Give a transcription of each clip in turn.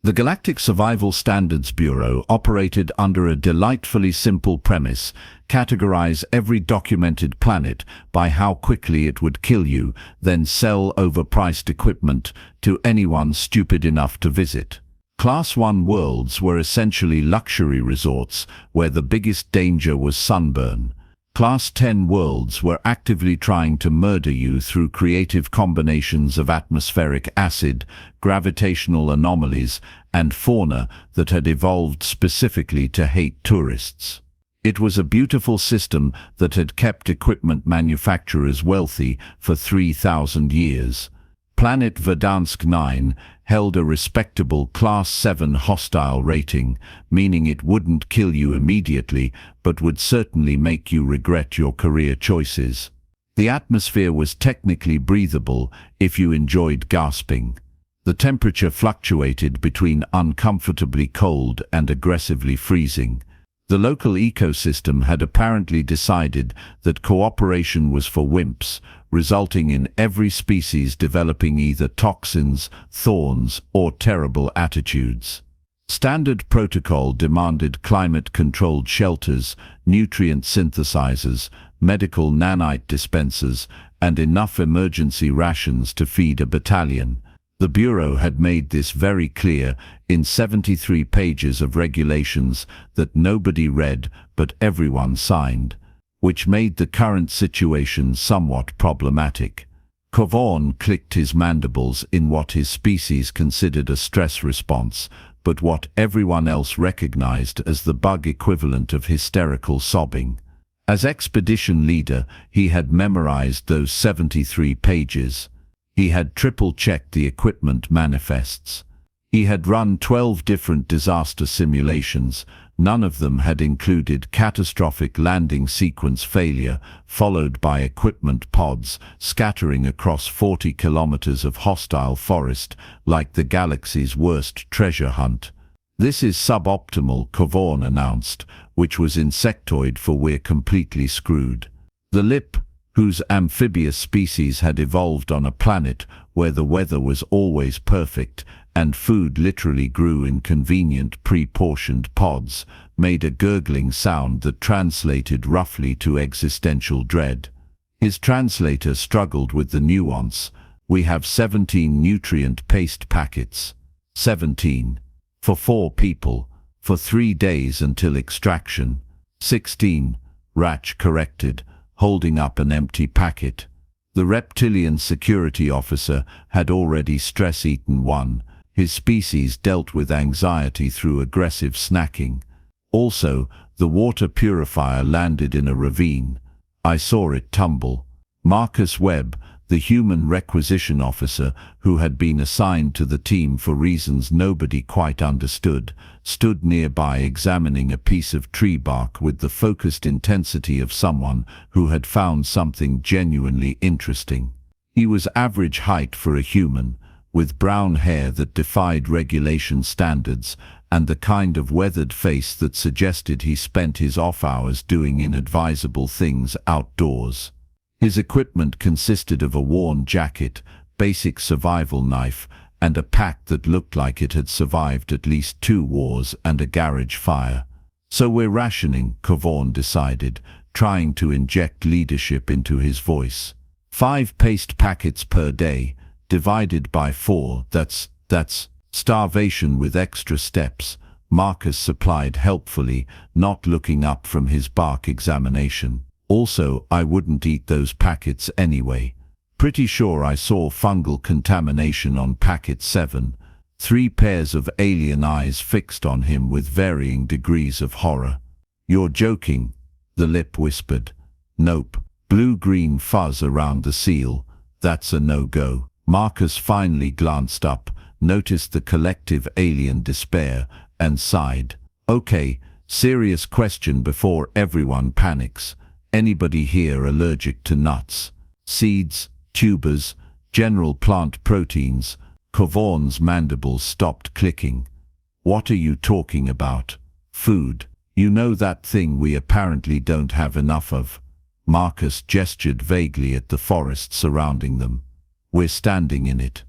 The Galactic Survival Standards Bureau operated under a delightfully simple premise: categorize every documented planet by how quickly it would kill you, then sell overpriced equipment to anyone stupid enough to visit. Class 1 worlds were essentially luxury resorts where the biggest danger was sunburn. Class 10 worlds were actively trying to murder you through creative combinations of atmospheric acid, gravitational anomalies, and fauna that had evolved specifically to hate tourists. It was a beautiful system that had kept equipment manufacturers wealthy for 3,000 years. Planet Verdansk 9 held a respectable Class 7 hostile rating, meaning it wouldn't kill you immediately, but would certainly make you regret your career choices. The atmosphere was technically breathable if you enjoyed gasping. The temperature fluctuated between uncomfortably cold and aggressively freezing. The local ecosystem had apparently decided that cooperation was for wimps, resulting in every species developing either toxins, thorns, or terrible attitudes. Standard protocol demanded climate-controlled shelters, nutrient synthesizers, medical nanite dispensers, and enough emergency rations to feed a battalion. The Bureau had made this very clear in 73 pages of regulations that nobody read but everyone signed, which made the current situation somewhat problematic. Kvaun clicked his mandibles in what his species considered a stress response, but what everyone else recognized as the bug equivalent of hysterical sobbing. As expedition leader, he had memorized those 73 pages. He had triple-checked the equipment manifests. He had run 12 different disaster simulations. None of them had included catastrophic landing sequence failure, followed by equipment pods scattering across 40 kilometers of hostile forest, like the galaxy's worst treasure hunt. "This is suboptimal," Kvaun announced, which was insectoid for "we're completely screwed." The lip, whose amphibious species had evolved on a planet where the weather was always perfect and food literally grew in convenient pre-portioned pods, made a gurgling sound that translated roughly to existential dread. His translator struggled with the nuance. "We have 17 nutrient paste packets." 17. For 4 people. For 3 days until extraction. 16. Ratch corrected, holding up an empty packet. The reptilian security officer had already stress-eaten one. His species dealt with anxiety through aggressive snacking. Also, the water purifier landed in a ravine. I saw it tumble. Marcus Webb, the human requisition officer who had been assigned to the team for reasons nobody quite understood, stood nearby examining a piece of tree bark with the focused intensity of someone who had found something genuinely interesting. He was average height for a human, with brown hair that defied regulation standards and the kind of weathered face that suggested he spent his off hours doing inadvisable things outdoors. His equipment consisted of a worn jacket, basic survival knife, and a pack that looked like it had survived at least 2 wars and a garage fire. "So we're rationing," Kvaun decided, trying to inject leadership into his voice. 5 paste packets per day, divided by 4, that's starvation with extra steps, Marcus supplied helpfully, not looking up from his bark examination. "Also, I wouldn't eat those packets anyway. Pretty sure I saw fungal contamination on packet 7. 3 pairs of alien eyes fixed on him with varying degrees of horror. "You're joking," the lip whispered. "Nope. Blue-green fuzz around the seal. That's a no-go." Marcus finally glanced up, noticed the collective alien despair, and sighed. "Okay, serious question before everyone panics. Anybody here allergic to nuts, seeds, tubers, general plant proteins?" Kvaun's mandibles stopped clicking. "What are you talking about? Food. You know that thing we apparently don't have enough of?" Marcus gestured vaguely at the forest surrounding them. "We're standing in it."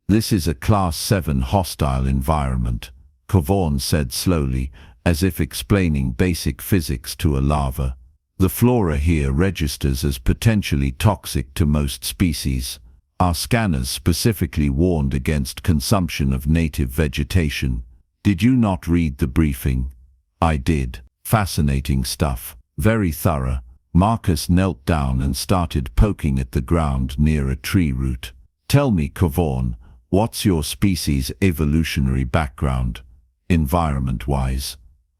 This is a Class 7 hostile environment, Cavorn said slowly, as if explaining basic physics to a lava. The flora here registers as potentially toxic to most species. Our scanners specifically warned against consumption of native vegetation. Did you not read the briefing? I did. Fascinating stuff. Very thorough. Marcus knelt down and started poking at the ground near a tree root. Tell me, Cavorn, what's your species' evolutionary background, environment-wise?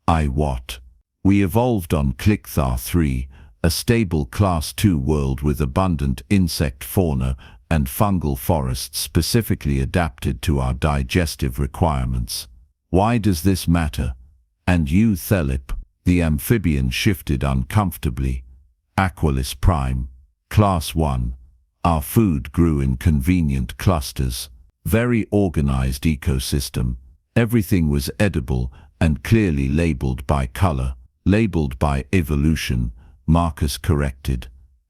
What? We evolved on Clicthar 3, a stable Class 2 world with abundant insect fauna and fungal forests specifically adapted to our digestive requirements. Why does this matter? And you, Thelip? The amphibian shifted uncomfortably. Aquilis Prime, Class 1. Our food grew in convenient clusters. Very organized ecosystem. Everything was edible and clearly labeled by color. Labeled by evolution, Marcus corrected.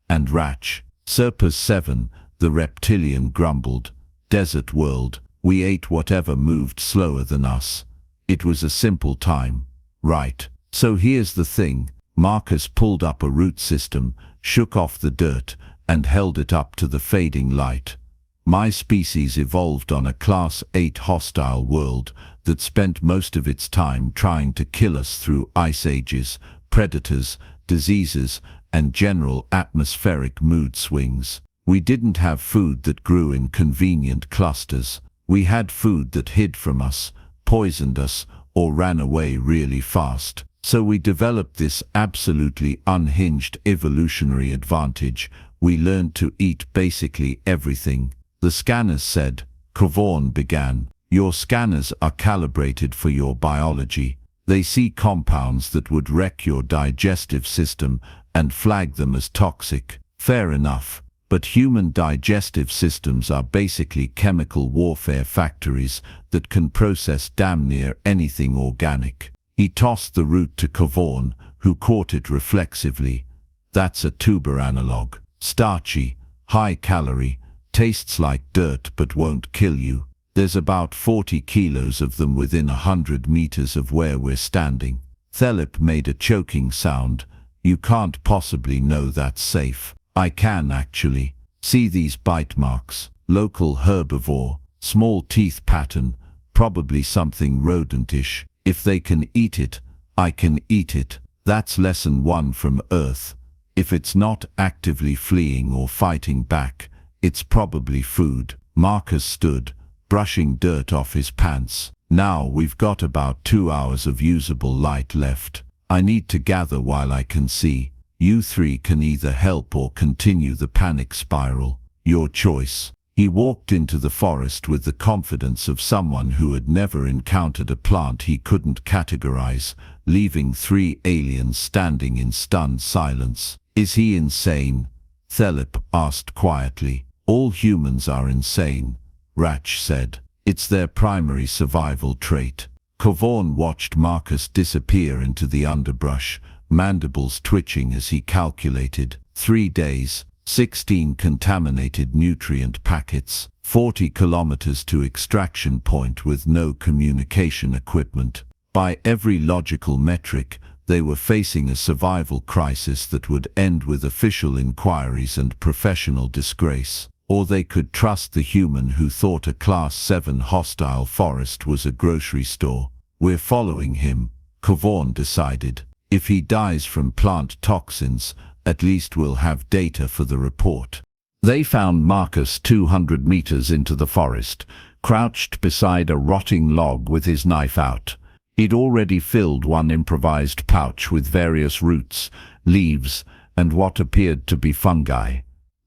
And Ratch. Serpus 7, the reptilian grumbled. Desert world, we ate whatever moved slower than us. It was a simple time. Right. So here's the thing. Marcus pulled up a root system, shook off the dirt, and held it up to the fading light. My species evolved on a Class 8 hostile world that spent most of its time trying to kill us through ice ages, predators, diseases, and general atmospheric mood swings. We didn't have food that grew in convenient clusters. We had food that hid from us, poisoned us, or ran away really fast. So we developed this absolutely unhinged evolutionary advantage. We learned to eat basically everything. The scanners said. Cavorn began. Your scanners are calibrated for your biology. They see compounds that would wreck your digestive system and flag them as toxic. Fair enough. But human digestive systems are basically chemical warfare factories that can process damn near anything organic. He tossed the root to Cavorn, who caught it reflexively. That's a tuber analog. Starchy, high calorie, tastes like dirt but won't kill you. There's about 40 kilos of them within 100 meters of where we're standing. Thelip made a choking sound. You can't possibly know that's safe. I can actually. See these bite marks. Local herbivore, small teeth pattern, probably something rodentish. If they can eat it, I can eat it. That's lesson 1 from Earth. If it's not actively fleeing or fighting back, it's probably food. Marcus stood, brushing dirt off his pants. Now we've got about 2 hours of usable light left. I need to gather while I can see. You 3 can either help or continue the panic spiral. Your choice. He walked into the forest with the confidence of someone who had never encountered a plant he couldn't categorize, leaving 3 aliens standing in stunned silence. Is he insane? Thelip asked quietly. All humans are insane, Ratch said. It's their primary survival trait. Cavorn watched Marcus disappear into the underbrush, mandibles twitching as he calculated. 3 days, 16 contaminated nutrient packets, 40 kilometers to extraction point with no communication equipment. By every logical metric, they were facing a survival crisis that would end with official inquiries and professional disgrace. Or they could trust the human who thought a Class 7 hostile forest was a grocery store. We're following him, Cavorn decided. If he dies from plant toxins, at least we'll have data for the report. They found Marcus 200 meters into the forest, crouched beside a rotting log with his knife out. He'd already filled one improvised pouch with various roots, leaves, and what appeared to be fungi.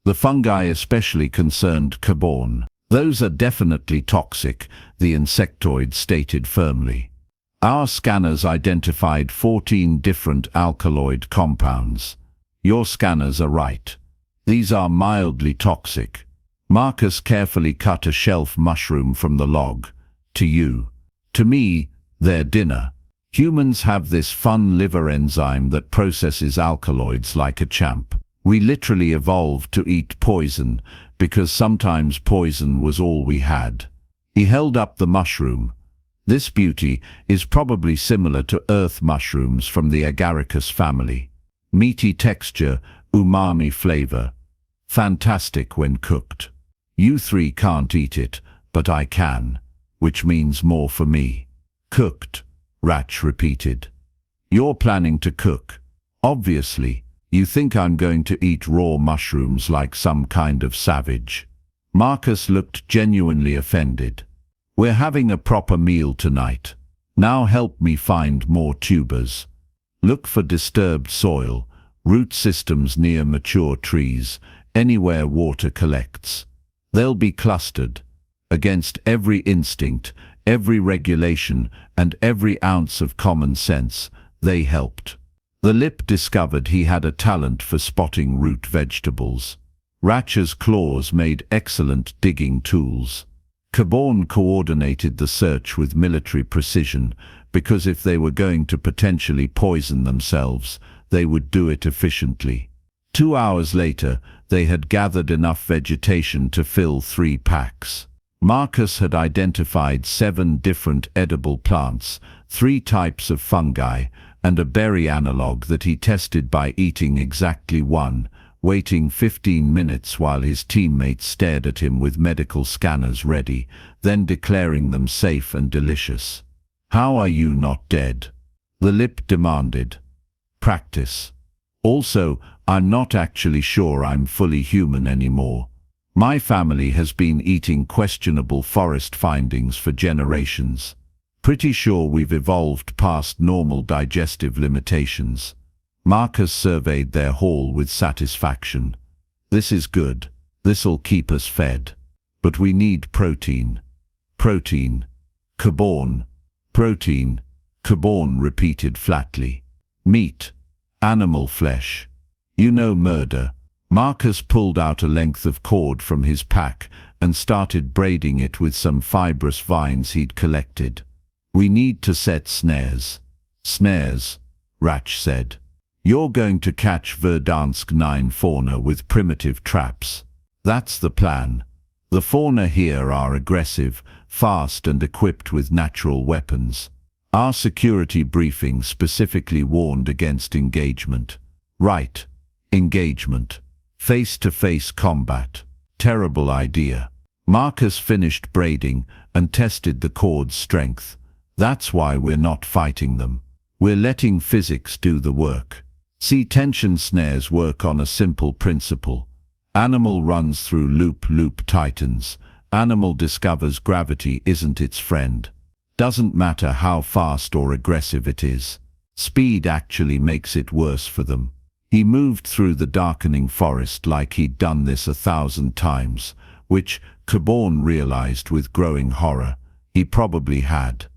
The fungi especially concerned Cavorn. Those are definitely toxic, the insectoid stated firmly. Our scanners identified 14 different alkaloid compounds. Your scanners are right. These are mildly toxic. Marcus carefully cut a shelf mushroom from the log. To you. To me, they're dinner. Humans have this fun liver enzyme that processes alkaloids like a champ. We literally evolved to eat poison because sometimes poison was all we had. He held up the mushroom. This beauty is probably similar to earth mushrooms from the agaricus family. Meaty texture, umami flavor. Fantastic when cooked. You three can't eat it, but I can, which means more for me. Cooked, Ratch repeated. You're planning to cook. Obviously, you think I'm going to eat raw mushrooms like some kind of savage. Marcus looked genuinely offended. We're having a proper meal tonight. Now help me find more tubers. Look for disturbed soil, root systems near mature trees, anywhere water collects. They'll be clustered. Against every instinct, every regulation, and every ounce of common sense, they helped. The Lip discovered he had a talent for spotting root vegetables. Ratch's claws made excellent digging tools. Caborn coordinated the search with military precision, because if they were going to potentially poison themselves, they would do it efficiently. 2 hours later, they had gathered enough vegetation to fill 3 packs. Marcus had identified 7 different edible plants, 3 types of fungi, and a berry analog that he tested by eating exactly one, waiting 15 minutes while his teammates stared at him with medical scanners ready, then declaring them safe and delicious. How are you not dead? The Lip demanded. Practice. Also, I'm not actually sure I'm fully human anymore. My family has been eating questionable forest findings for generations. Pretty sure we've evolved past normal digestive limitations. Marcus surveyed their haul with satisfaction. This is good. This'll keep us fed. But we need protein. Protein. Caborn. Protein. Caborn repeated flatly. Meat. Animal flesh. You know murder. Marcus pulled out a length of cord from his pack and started braiding it with some fibrous vines he'd collected. We need to set snares. Snares, Ratch said. You're going to catch Verdansk 9 fauna with primitive traps. That's the plan. The fauna here are aggressive, fast and equipped with natural weapons. Our security briefing specifically warned against engagement. Right. Engagement. Face-to-face combat. Terrible idea. Marcus finished braiding and tested the cord's strength. That's why we're not fighting them. We're letting physics do the work. See, tension snares work on a simple principle. Animal runs through loop tightens. Animal discovers gravity isn't its friend. Doesn't matter how fast or aggressive it is. Speed actually makes it worse for them. He moved through the darkening forest like he'd done this 1,000 times, which, Caborn realized with growing horror, he probably had.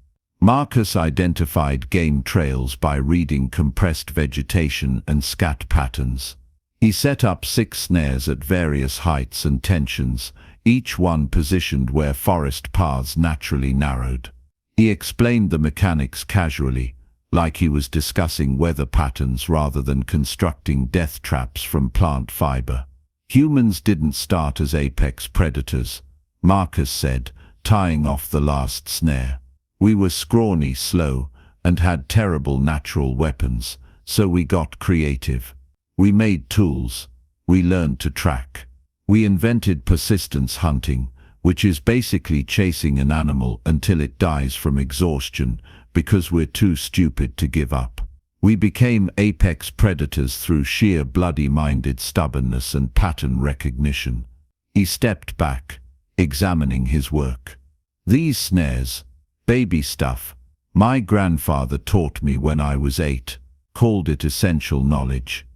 Marcus identified game trails by reading compressed vegetation and scat patterns. He set up 6 snares at various heights and tensions, each one positioned where forest paths naturally narrowed. He explained the mechanics casually, like he was discussing weather patterns rather than constructing death traps from plant fiber. Humans didn't start as apex predators, Marcus said, tying off the last snare. We were scrawny, slow, and had terrible natural weapons, so we got creative. We made tools. We learned to track. We invented persistence hunting, which is basically chasing an animal until it dies from exhaustion because we're too stupid to give up. We became apex predators through sheer bloody-minded stubbornness and pattern recognition. He stepped back, examining his work. These snares, baby stuff, my grandfather taught me when I was 8, called it essential knowledge.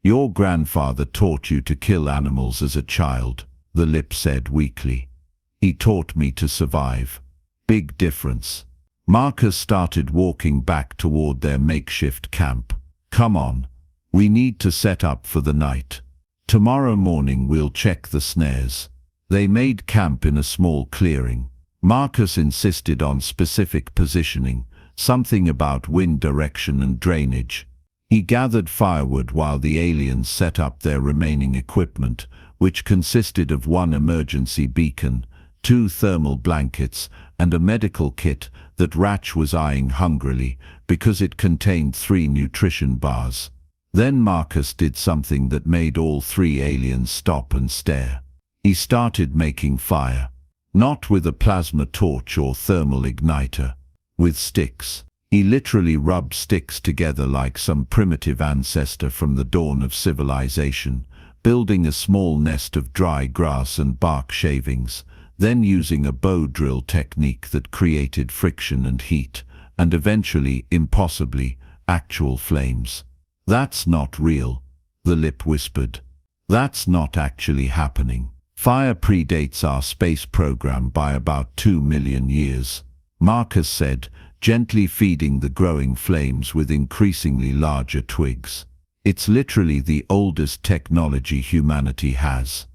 Your grandfather taught you to kill animals as a child, the Lip said weakly. He taught me to survive. Big difference. Marcus started walking back toward their makeshift camp. Come on. We need to set up for the night. Tomorrow morning we'll check the snares. They made camp in a small clearing. Marcus insisted on specific positioning, something about wind direction and drainage. He gathered firewood while the aliens set up their remaining equipment, which consisted of 1 emergency beacon, 2 thermal blankets, and a medical kit that Ratch was eyeing hungrily because it contained 3 nutrition bars. Then Marcus did something that made all 3 aliens stop and stare. He started making fire. Not with a plasma torch or thermal igniter. With sticks. He literally rubbed sticks together like some primitive ancestor from the dawn of civilization, building a small nest of dry grass and bark shavings, then using a bow drill technique that created friction and heat, and eventually, impossibly, actual flames. "That's not real," the lip whispered. "That's not actually happening. Fire predates our space program by about 2 million years," Marcus said, gently feeding the growing flames with increasingly larger twigs. "It's literally the oldest technology humanity has.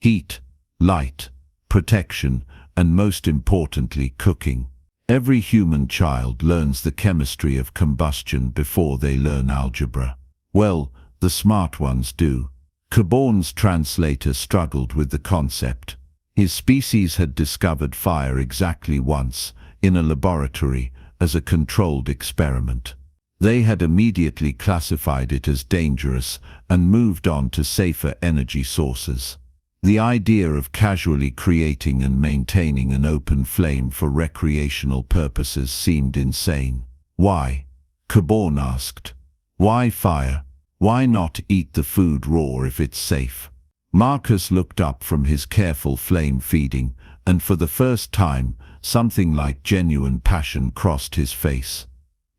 Heat, light, protection, and most importantly, cooking. Every human child learns the chemistry of combustion before they learn algebra. Well, the smart ones do." Caborn's translator struggled with the concept. His species had discovered fire exactly once, in a laboratory, as a controlled experiment. They had immediately classified it as dangerous and moved on to safer energy sources. The idea of casually creating and maintaining an open flame for recreational purposes seemed insane. "Why?" Caborn asked. "Why fire? Why not eat the food raw if it's safe?" Marcus looked up from his careful flame feeding, and for the first time, something like genuine passion crossed his face.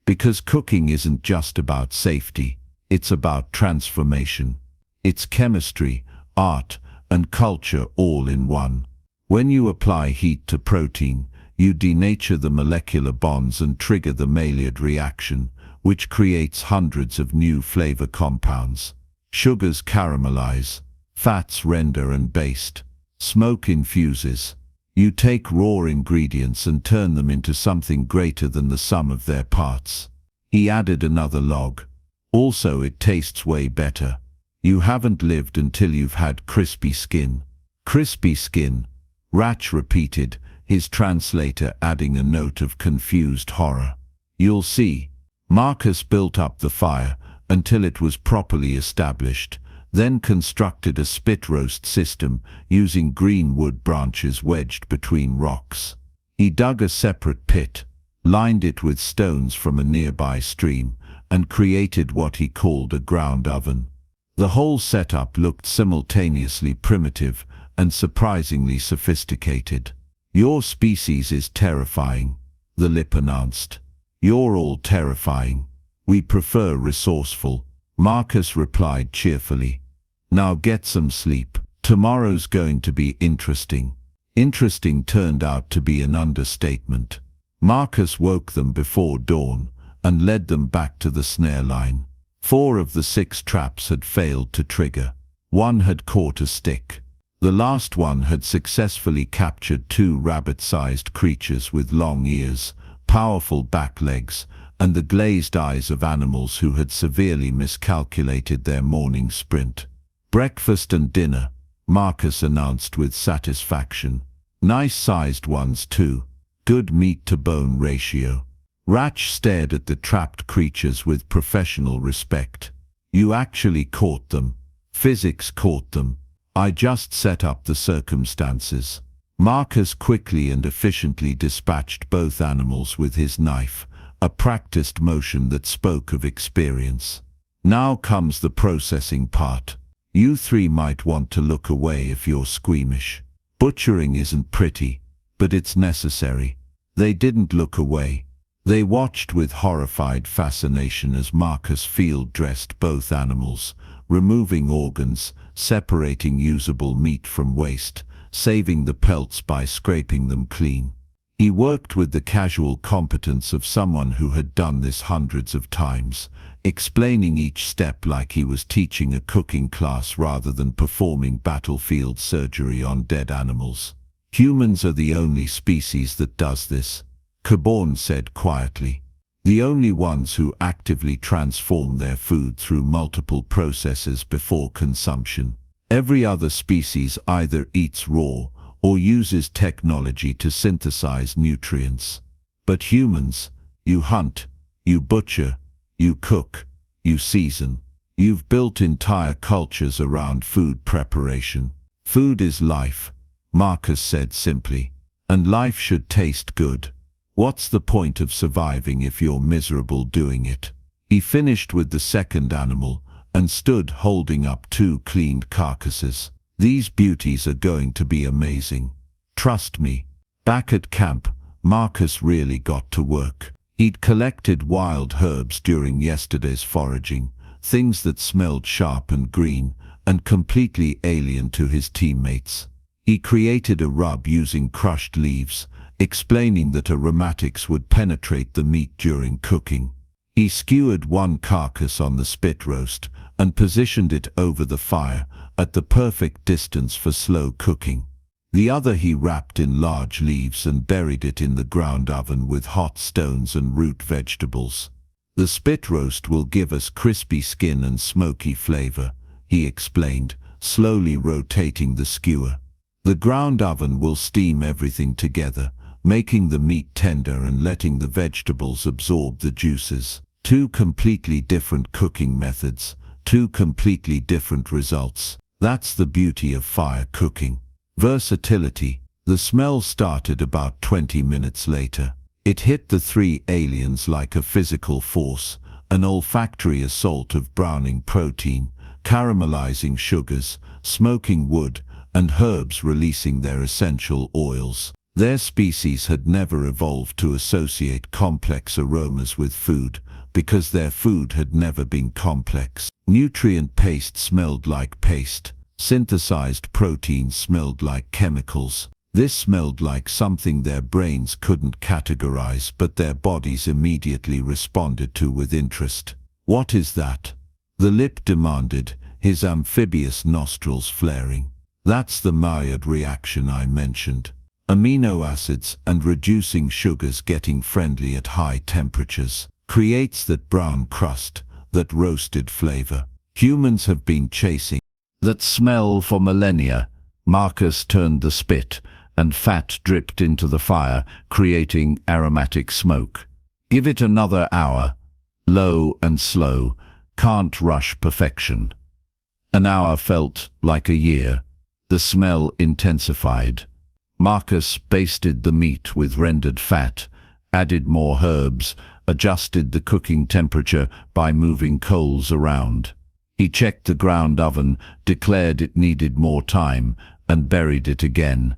Because cooking isn't just about safety, it's about transformation. It's chemistry, art, and culture all in one. When you apply heat to protein, you denature the molecular bonds and trigger the Maillard reaction, which creates hundreds of new flavor compounds. Sugars caramelize, fats render and baste, smoke infuses. You take raw ingredients and turn them into something greater than the sum of their parts. He added another log. Also, it tastes way better. You haven't lived until you've had crispy skin. "Crispy skin," Ratch repeated, his translator adding a note of confused horror. "You'll see." Marcus built up the fire until it was properly established, then constructed a spit roast system using green wood branches wedged between rocks. He dug a separate pit, lined it with stones from a nearby stream, and created what he called a ground oven. The whole setup looked simultaneously primitive and surprisingly sophisticated. "Your species is terrifying," the lip announced. "You're all terrifying. We prefer resourceful," Marcus replied cheerfully. "Now get some sleep. Tomorrow's going to be interesting." Interesting turned out to be an understatement. Marcus woke them before dawn and led them back to the snare line. 4 of the 6 traps had failed to trigger. 1 had caught a stick. The last one had successfully captured 2 rabbit-sized creatures with long ears, powerful back legs, and the glazed eyes of animals who had severely miscalculated their morning sprint. "Breakfast and dinner," Marcus announced with satisfaction. "Nice-sized ones too. Good meat-to-bone ratio." Ratch stared at the trapped creatures with professional respect. "You actually caught them. Physics caught them. I just set up the circumstances." Marcus quickly and efficiently dispatched both animals with his knife, a practiced motion that spoke of experience. "Now comes the processing part. You 3 might want to look away if you're squeamish. Butchering isn't pretty, but it's necessary." They didn't look away. They watched with horrified fascination as Marcus field-dressed both animals, removing organs, separating usable meat from waste, saving the pelts by scraping them clean. He worked with the casual competence of someone who had done this hundreds of times, explaining each step like he was teaching a cooking class rather than performing battlefield surgery on dead animals. "Humans are the only species that does this," Caborn said quietly. "The only ones who actively transform their food through multiple processes before consumption. Every other species either eats raw or uses technology to synthesize nutrients. But humans, you hunt, you butcher, you cook, you season. You've built entire cultures around food preparation. Food is life, Marcus said simply, and life should taste good. What's the point of surviving if you're miserable doing it? He finished with the second animal and stood holding up 2 cleaned carcasses. These beauties are going to be amazing. Trust me. Back at camp, Marcus really got to work. He'd collected wild herbs during yesterday's foraging, things that smelled sharp and green and completely alien to his teammates. He created a rub using crushed leaves, explaining that aromatics would penetrate the meat during cooking. He skewered 1 carcass on the spit roast and positioned it over the fire at the perfect distance for slow cooking. The other he wrapped in large leaves and buried it in the ground oven with hot stones and root vegetables. The spit roast will give us crispy skin and smoky flavor, he explained, slowly rotating the skewer. The ground oven will steam everything together, making the meat tender and letting the vegetables absorb the juices. 2 completely different cooking methods, 2 completely different results. That's the beauty of fire cooking. Versatility. The smell started about 20 minutes later. It hit the 3 aliens like a physical force, an olfactory assault of browning protein, caramelizing sugars, smoking wood, and herbs releasing their essential oils. Their species had never evolved to associate complex aromas with food, because their food had never been complex. Nutrient paste smelled like paste. Synthesized protein smelled like chemicals. This smelled like something their brains couldn't categorize, but their bodies immediately responded to with interest. What is that? The lip demanded, his amphibious nostrils flaring. That's the Maillard reaction I mentioned. Amino acids and reducing sugars getting friendly at high temperatures creates that brown crust, that roasted flavor. Humans have been chasing that smell for millennia. Marcus turned the spit, and fat dripped into the fire, creating aromatic smoke. Give it another hour. Low and slow, can't rush perfection. An hour felt like a year. The smell intensified. Marcus basted the meat with rendered fat, added more herbs, adjusted the cooking temperature by moving coals around. He checked the ground oven, declared it needed more time, and buried it again.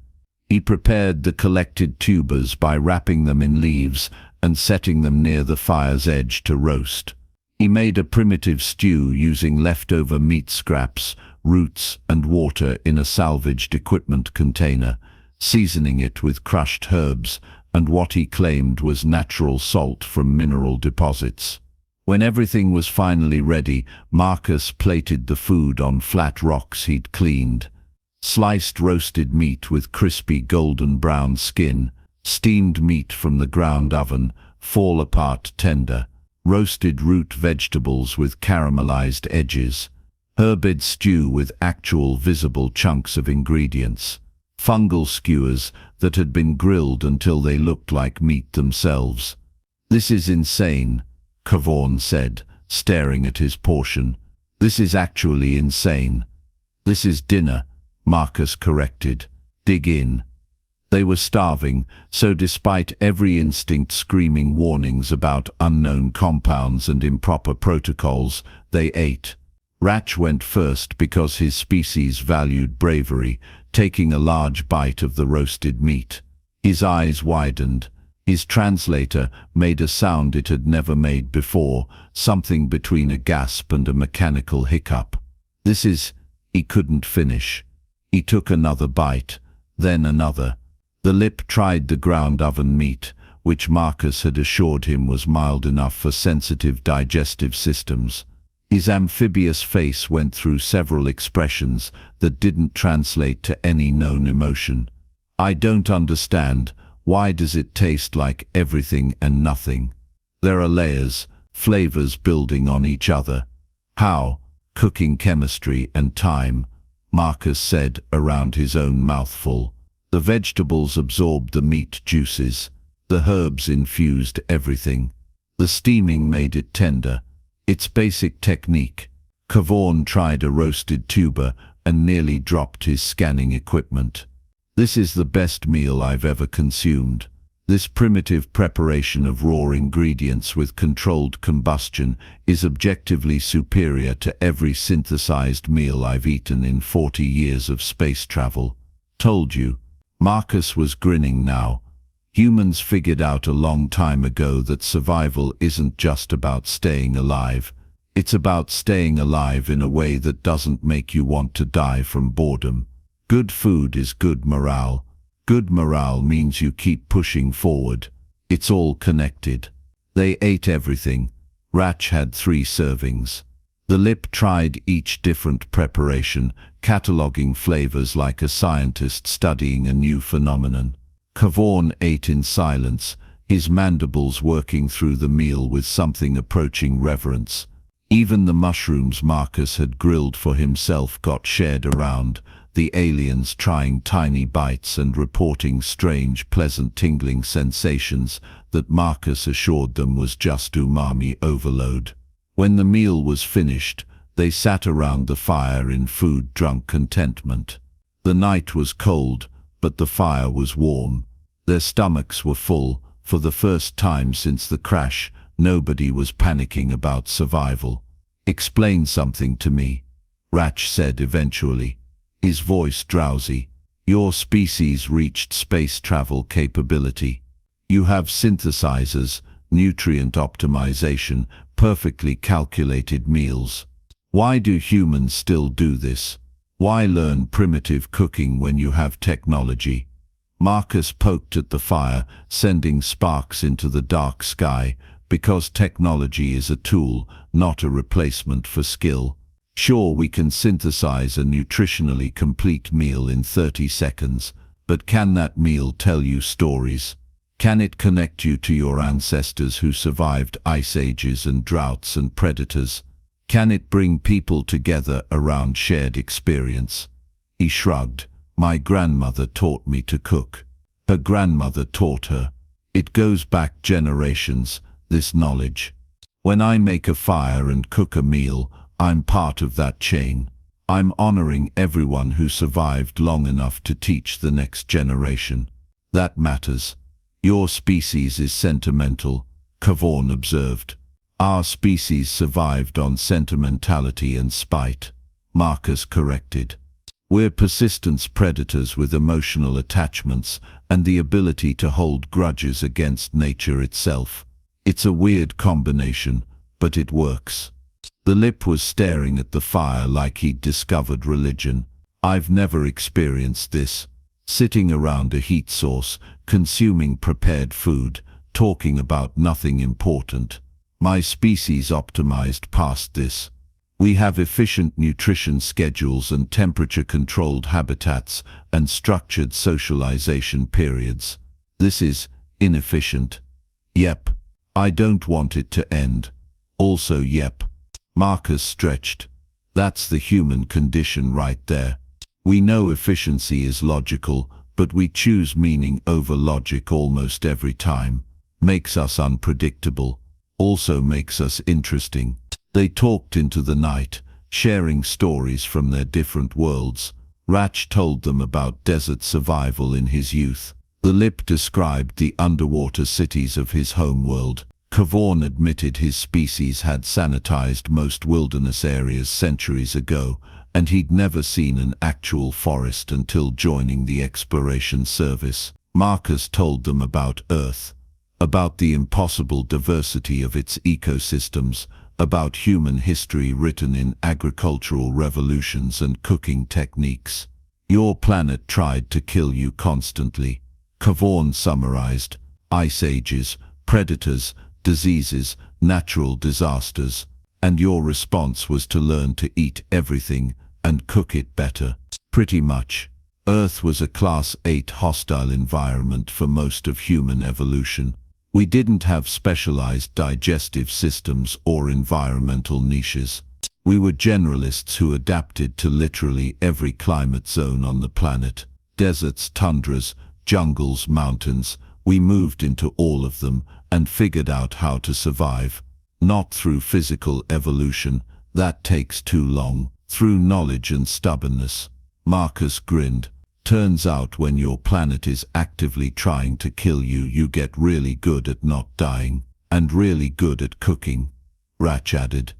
He prepared the collected tubers by wrapping them in leaves and setting them near the fire's edge to roast. He made a primitive stew using leftover meat scraps, roots, and water in a salvaged equipment container, seasoning it with crushed herbs and what he claimed was natural salt from mineral deposits. When everything was finally ready, Marcus plated the food on flat rocks he'd cleaned. Sliced roasted meat with crispy golden brown skin, steamed meat from the ground oven, fall apart tender, roasted root vegetables with caramelized edges, herbid stew with actual visible chunks of ingredients, fungal skewers that had been grilled until they looked like meat themselves. "This is insane," Cavorn said, staring at his portion. "This is actually insane." "This is dinner," Marcus corrected. "Dig in." They were starving, so despite every instinct screaming warnings about unknown compounds and improper protocols, they ate. Ratch went first because his species valued bravery, taking a large bite of the roasted meat. His eyes widened. His translator made a sound it had never made before, something between a gasp and a mechanical hiccup. "This is..." He couldn't finish. He took another bite, then another. The lip tried the ground oven meat, which Marcus had assured him was mild enough for sensitive digestive systems. His amphibious face went through several expressions that didn't translate to any known emotion. "I don't understand. Why does it taste like everything and nothing? There are layers, flavors building on each other." "How?" "Cooking chemistry and time," Marcus said around his own mouthful. The vegetables absorbed the meat juices. The herbs infused everything. The steaming made it tender. It's basic technique. Cavorn tried a roasted tuber and nearly dropped his scanning equipment. This is the best meal I've ever consumed. This primitive preparation of raw ingredients with controlled combustion is objectively superior to every synthesized meal I've eaten in 40 years of space travel. Told you. Marcus was grinning now. Humans figured out a long time ago that survival isn't just about staying alive. It's about staying alive in a way that doesn't make you want to die from boredom. Good food is good morale. Good morale means you keep pushing forward. It's all connected. They ate everything. Ratch had 3 servings. The Lip tried each different preparation, cataloging flavors like a scientist studying a new phenomenon. Cavorn ate in silence, his mandibles working through the meal with something approaching reverence. Even the mushrooms Marcus had grilled for himself got shared around, the aliens trying tiny bites and reporting strange, pleasant tingling sensations that Marcus assured them was just umami overload. When the meal was finished, they sat around the fire in food-drunk contentment. The night was cold, but the fire was warm. Their stomachs were full. For the first time since the crash, nobody was panicking about survival. "Explain something to me," Ratch said eventually, his voice drowsy. "Your species reached space travel capability. You have synthesizers, nutrient optimization, perfectly calculated meals. Why do humans still do this? Why learn primitive cooking when you have technology?" Marcus poked at the fire, sending sparks into the dark sky. "Because technology is a tool, not a replacement for skill. Sure, we can synthesize a nutritionally complete meal in 30 seconds, but can that meal tell you stories? Can it connect you to your ancestors who survived ice ages and droughts and predators? Can it bring people together around shared experience?" He shrugged. "My grandmother taught me to cook. Her grandmother taught her. It goes back generations, this knowledge. When I make a fire and cook a meal, I'm part of that chain. I'm honoring everyone who survived long enough to teach the next generation. That matters. Your species is sentimental," Cavorn observed. "Our species survived on sentimentality and spite," Marcus corrected. "We're persistence predators with emotional attachments and the ability to hold grudges against nature itself. It's a weird combination, but it works." The Lip was staring at the fire like he'd discovered religion. "I've never experienced this. Sitting around a heat source, consuming prepared food, talking about nothing important. My species optimized past this. We have efficient nutrition schedules and temperature-controlled habitats and structured socialization periods. This is inefficient. Yep. I don't want it to end. Also yep." Marcus stretched. "That's the human condition right there. We know efficiency is logical, but we choose meaning over logic almost every time. Makes us unpredictable. Also makes us interesting." They talked into the night, sharing stories from their different worlds. Ratch told them about desert survival in his youth. The Lip described the underwater cities of his homeworld. Cavorn admitted his species had sanitized most wilderness areas centuries ago, and he'd never seen an actual forest until joining the exploration service. Marcus told them about Earth, about the impossible diversity of its ecosystems, about human history written in agricultural revolutions and cooking techniques. "Your planet tried to kill you constantly," Cavorn summarized. "Ice ages, predators, diseases, natural disasters. And your response was to learn to eat everything and cook it better." Pretty much. Earth was a Class 8 hostile environment for most of human evolution. We didn't have specialized digestive systems or environmental niches. We were generalists who adapted to literally every climate zone on the planet. Deserts, tundras, jungles, mountains. We moved into all of them and figured out how to survive. Not through physical evolution, that takes too long. Through knowledge and stubbornness. Marcus grinned. Turns out when your planet is actively trying to kill you, you get really good at not dying, and really good at cooking. Ratch added.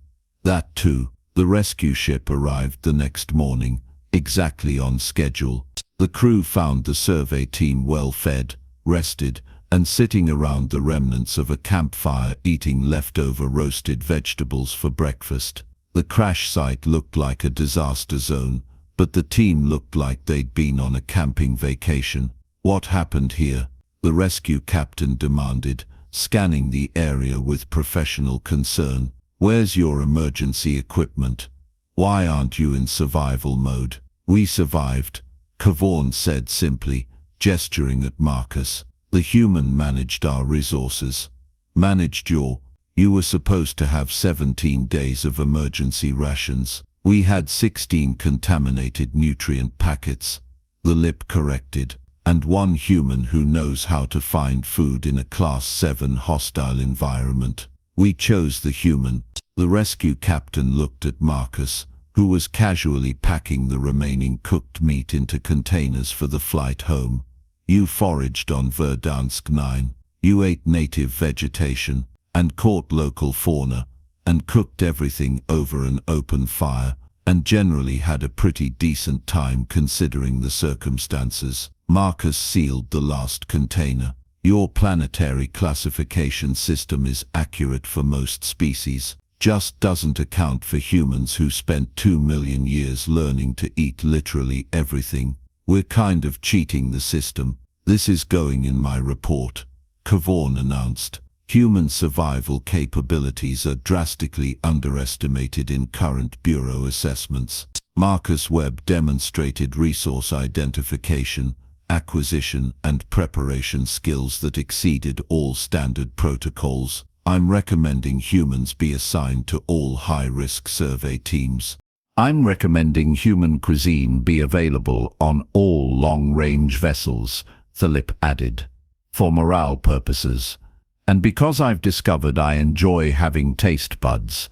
That too. The rescue ship arrived the next morning, exactly on schedule. The crew found the survey team well fed, rested, and sitting around the remnants of a campfire eating leftover roasted vegetables for breakfast. The crash site looked like a disaster zone, but the team looked like they'd been on a camping vacation. What happened here? The rescue captain demanded, scanning the area with professional concern. Where's your emergency equipment? Why aren't you in survival mode? We survived, Cavorn said simply, gesturing at Marcus. The human managed our resources. Managed your... You were supposed to have 17 days of emergency rations. We had 16 contaminated nutrient packets. The lip corrected. And one human who knows how to find food in a Class 7 hostile environment. We chose the human. The rescue captain looked at Marcus, who was casually packing the remaining cooked meat into containers for the flight home. You foraged on Verdansk 9. You ate native vegetation, and caught local fauna, and cooked everything over an open fire, and generally had a pretty decent time considering the circumstances. Marcus sealed the last container. Your planetary classification system is accurate for most species, just doesn't account for humans who spent 2 million years learning to eat literally everything. We're kind of cheating the system. This is going in my report, Cavorn announced. Human survival capabilities are drastically underestimated in current Bureau assessments. Marcus Webb demonstrated resource identification, acquisition, and preparation skills that exceeded all standard protocols. I'm recommending humans be assigned to all high-risk survey teams. I'm recommending human cuisine be available on all long-range vessels, Philip added, for morale purposes. And because I've discovered I enjoy having taste buds,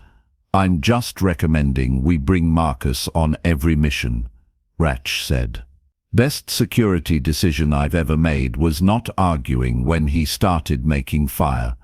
I'm just recommending we bring Marcus on every mission, Ratch said. Best security decision I've ever made was not arguing when he started making fire.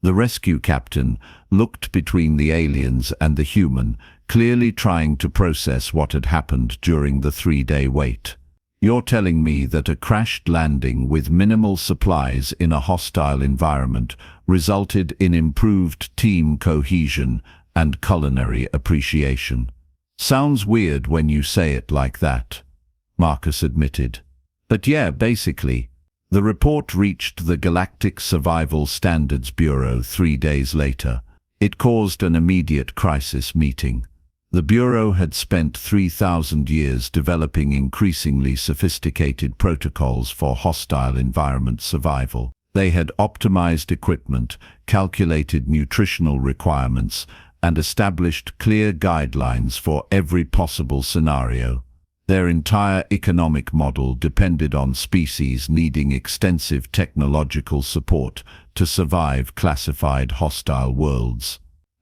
The rescue captain looked between the aliens and the human, clearly trying to process what had happened during the 3-day wait. You're telling me that a crashed landing with minimal supplies in a hostile environment resulted in improved team cohesion and culinary appreciation. Sounds weird when you say it like that, Marcus admitted. But yeah, basically. The report reached the Galactic Survival Standards Bureau 3 days later. It caused an immediate crisis meeting. The Bureau had spent 3,000 years developing increasingly sophisticated protocols for hostile environment survival. They had optimized equipment, calculated nutritional requirements, and established clear guidelines for every possible scenario. Their entire economic model depended on species needing extensive technological support to survive classified hostile worlds.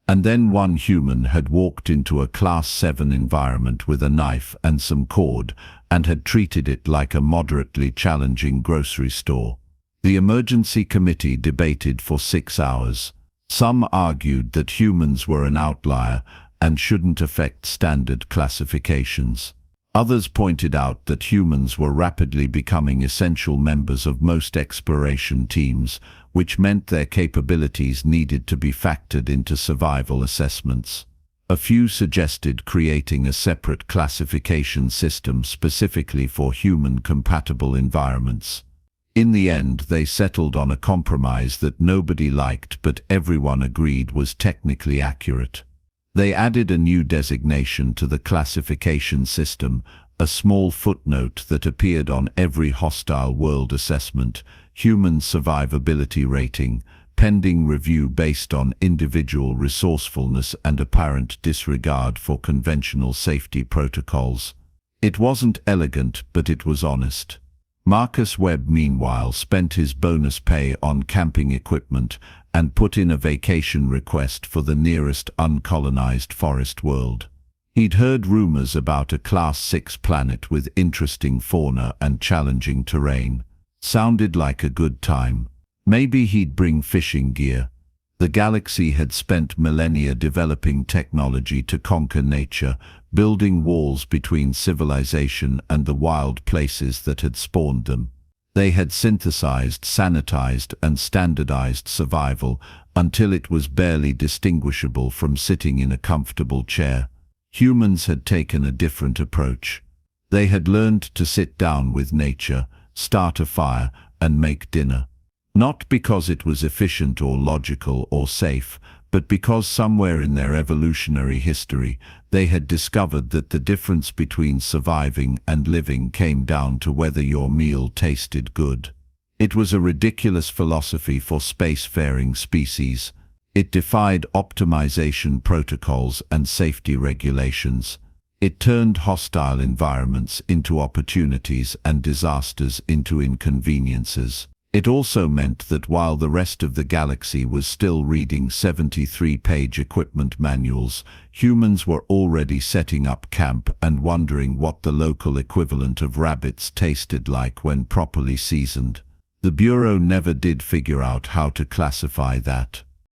And then one human had walked into a Class 7 environment with a knife and some cord and had treated it like a moderately challenging grocery store. The emergency committee debated for 6 hours. Some argued that humans were an outlier and shouldn't affect standard classifications. Others pointed out that humans were rapidly becoming essential members of most exploration teams, which meant their capabilities needed to be factored into survival assessments. A few suggested creating a separate classification system specifically for human-compatible environments. In the end, they settled on a compromise that nobody liked but everyone agreed was technically accurate. They added a new designation to the classification system, a small footnote that appeared on every hostile world assessment, human survivability rating, pending review based on individual resourcefulness and apparent disregard for conventional safety protocols. It wasn't elegant, but it was honest. Marcus Webb, meanwhile, spent his bonus pay on camping equipment and put in a vacation request for the nearest uncolonized forest world. He'd heard rumors about a Class 6 planet with interesting fauna and challenging terrain. Sounded like a good time. Maybe he'd bring fishing gear. The galaxy had spent millennia developing technology to conquer nature, building walls between civilization and the wild places that had spawned them. They had synthesized, sanitized, and standardized survival until it was barely distinguishable from sitting in a comfortable chair. Humans had taken a different approach. They had learned to sit down with nature, start a fire, and make dinner. Not because it was efficient or logical or safe, but because somewhere in their evolutionary history, they had discovered that the difference between surviving and living came down to whether your meal tasted good. It was a ridiculous philosophy for spacefaring species. It defied optimization protocols and safety regulations. It turned hostile environments into opportunities and disasters into inconveniences. It also meant that while the rest of the galaxy was still reading 73-page equipment manuals, humans were already setting up camp and wondering what the local equivalent of rabbits tasted like when properly seasoned. The Bureau never did figure out how to classify that.